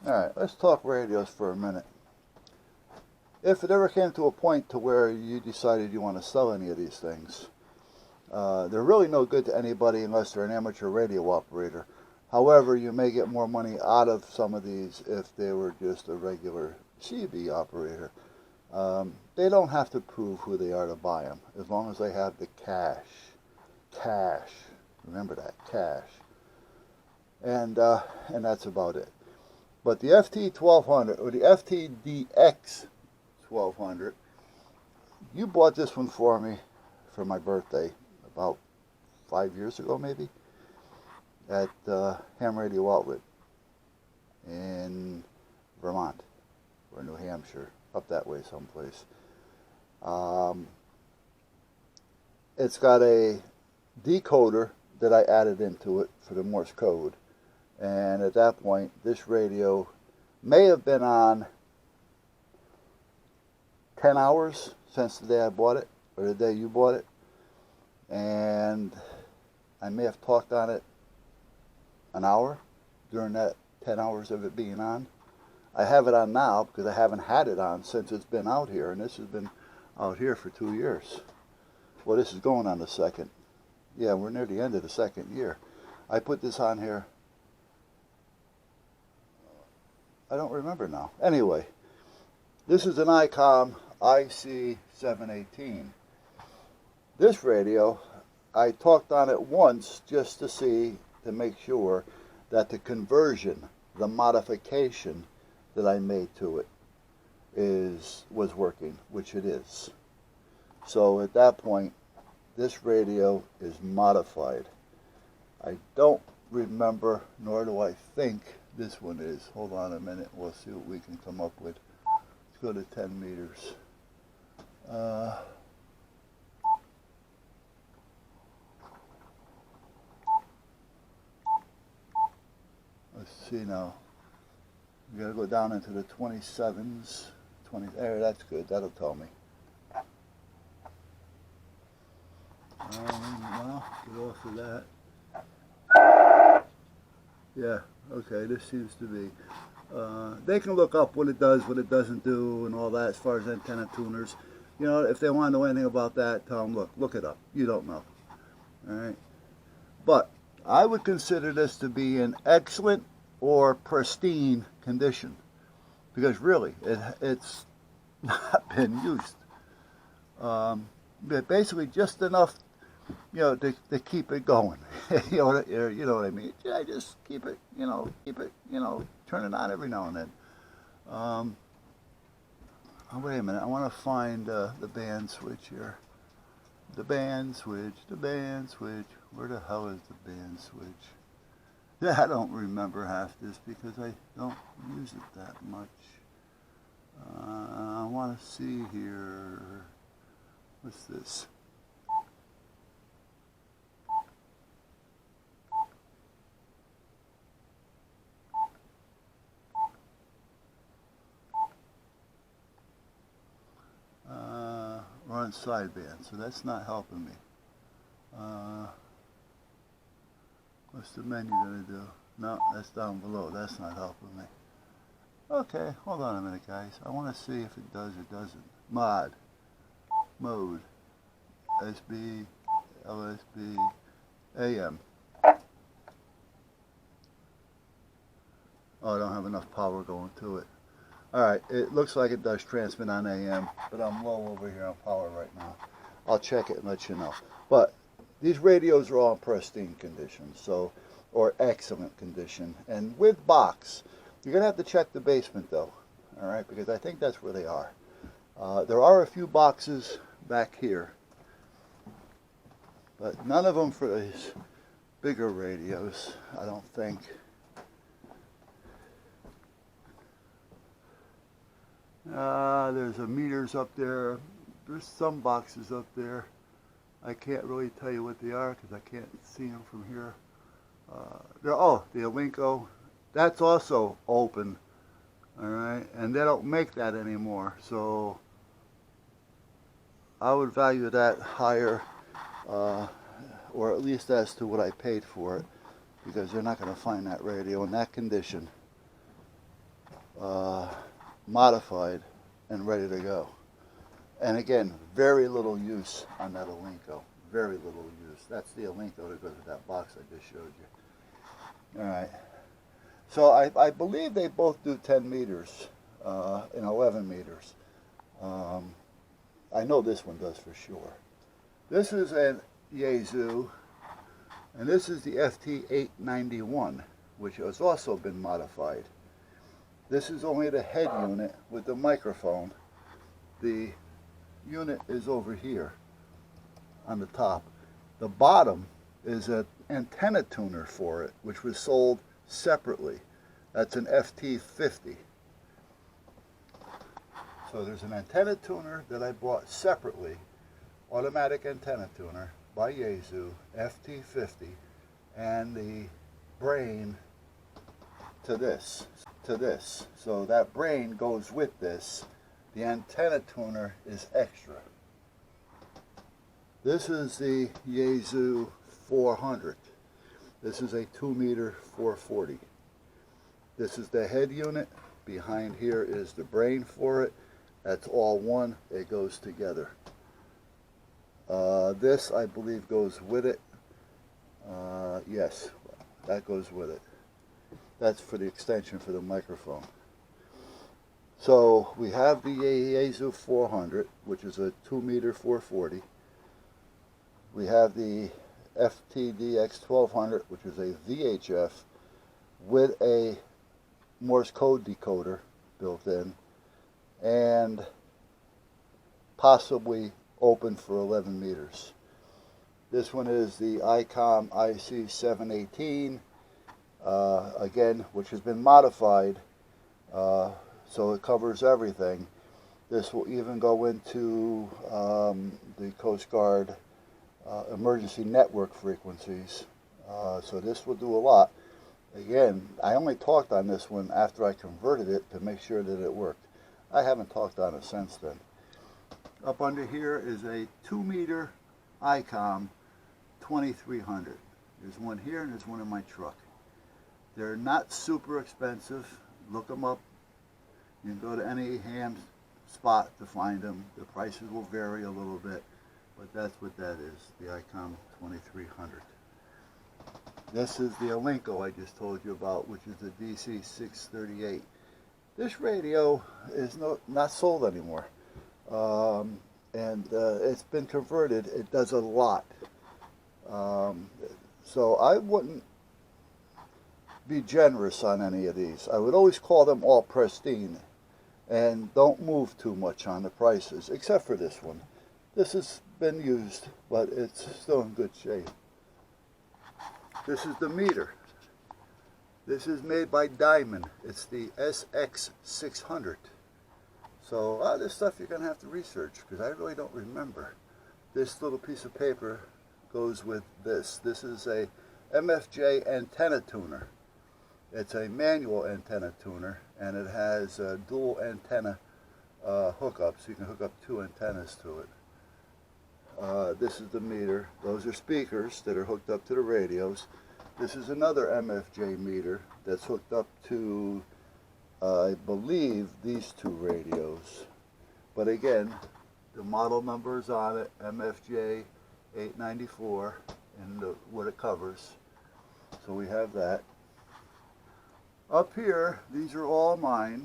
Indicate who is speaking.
Speaker 1: Alright, let's talk radios for a minute. If it ever came to a point to where you decided you want to sell any of these things, they're really no good to anybody unless they're an amateur radio operator. However, you may get more money out of some of these if they were just a regular CB operator. They don't have to prove who they are to buy them, as long as they have the cash. Cash. Remember that, cash. And that's about it. But the FT1200 or the FTDX 1200, you bought this one for me for my birthday about 5 years ago, maybe, at Ham Radio Outlet in Vermont or New Hampshire, up that way someplace. It's got a decoder that I added into it for the Morse code. And at that point, this radio may have been on 10 hours since the day I bought it, or the day you bought it. And I may have talked on it an hour during that 10 hours of it being on. I have it on now because I haven't had it on since it's been out here, and this has been out here for 2 years. Well, this is going on the second. Yeah, we're near the end of the second year. I put this on here, I don't remember now. Anyway, this is an ICOM IC718. This radio, I talked on it once just to see, to make sure that the conversion, the modification that I made to it was working, which it is. So at that point, this radio is modified. I don't remember, nor do I think this one is. Hold on a minute, we'll see what we can come up with. Let's go to 10 meters. Let's see now. We gotta go down into the 27s. There, that's good, that'll tell me. Well, get off of that. Yeah, okay, this seems to be. They can look up what it does, what it doesn't do, and all that as far as antenna tuners. You know, if they want to know anything about that, tell them, look it up. You don't know. All right? But I would consider this to be in excellent or pristine condition, because really, it's not been used. But basically just enough, you know, to keep it going. you know what I mean? Yeah, just keep it, turn it on every now and then. Oh, wait a minute, I want to find the band switch here. The band switch. Where the hell is the band switch? Yeah, I don't remember half this because I don't use it that much. I want to see here. What's this? We're on sideband, so that's not helping me. What's the menu going to do? No, that's down below. That's not helping me. Okay, hold on a minute, guys. I want to see if it does or doesn't. Mode, SB, LSB, AM. Oh, I don't have enough power going to it. Alright, it looks like it does transmit on AM, but I'm low over here on power right now. I'll check it and let you know. But these radios are all in pristine condition, so, or excellent condition. And with box, you're going to have to check the basement though, alright, because I think that's where they are. There are a few boxes back here, but none of them for these bigger radios, I don't think. There's a meters up there. There's some boxes up there. I can't really tell you what they are because I can't see them from here. Oh, the Alinco. That's also open. Alright, and they don't make that anymore. So I would value that higher, or at least as to what I paid for it, because they're not going to find that radio in that condition modified and ready to go. And again, very little use on that Alinco. Very little use. That's the Alinco that goes with that box I just showed you. All right. So I believe they both do 10 meters and 11 meters. I know this one does for sure. This is a Yaesu, and this is the FT891, which has also been modified. This is only the head unit with the microphone. The unit is over here on the top. The bottom is an antenna tuner for it, which was sold separately. That's an FT50. So there's an antenna tuner that I bought separately, automatic antenna tuner by Yaesu, FT50, and the brain to this. So that brain goes with this. The antenna tuner is extra. This is the Yaesu 400. This is a 2 meter 440. This is the head unit. Behind here is the brain for it. That's all one. It goes together. This, I believe, goes with it. Yes, that goes with it. That's for the extension for the microphone. So we have the Yaesu 400, which is a 2 meter 440. We have the FTDX 1200, which is a VHF with a Morse code decoder built in, and possibly open for 11 meters. This one is the ICOM IC718, again, which has been modified, so it covers everything. This will even go into the Coast Guard emergency network frequencies, so this will do a lot. Again, I only talked on this one after I converted it to make sure that it worked. I haven't talked on it since then. Up under here is a 2 meter ICOM 2300. There's one here and there's one in my truck. They're not super expensive. Look them up. You can go to any ham spot to find them. The prices will vary a little bit, but that's what that is, the ICOM 2300. This is the Alinco I just told you about, which is the DC638. This radio is not sold anymore, and it's been converted. It does a lot. So I wouldn't be generous on any of these. I would always call them all pristine, and don't move too much on the prices, except for this one. This has been used, but it's still in good shape. This is the meter. This is made by Diamond. It's the SX600. So this stuff you're going to have to research, because I really don't remember. This little piece of paper goes with this. This is a MFJ antenna tuner. It's a manual antenna tuner, and it has dual antenna hookups. You can hook up 2 antennas to it. This is the meter. Those are speakers that are hooked up to the radios. This is another MFJ meter that's hooked up to, I believe, these 2 radios. But again, the model number is on it, MFJ 894, and what it covers. So we have that. Up here, these are all mine.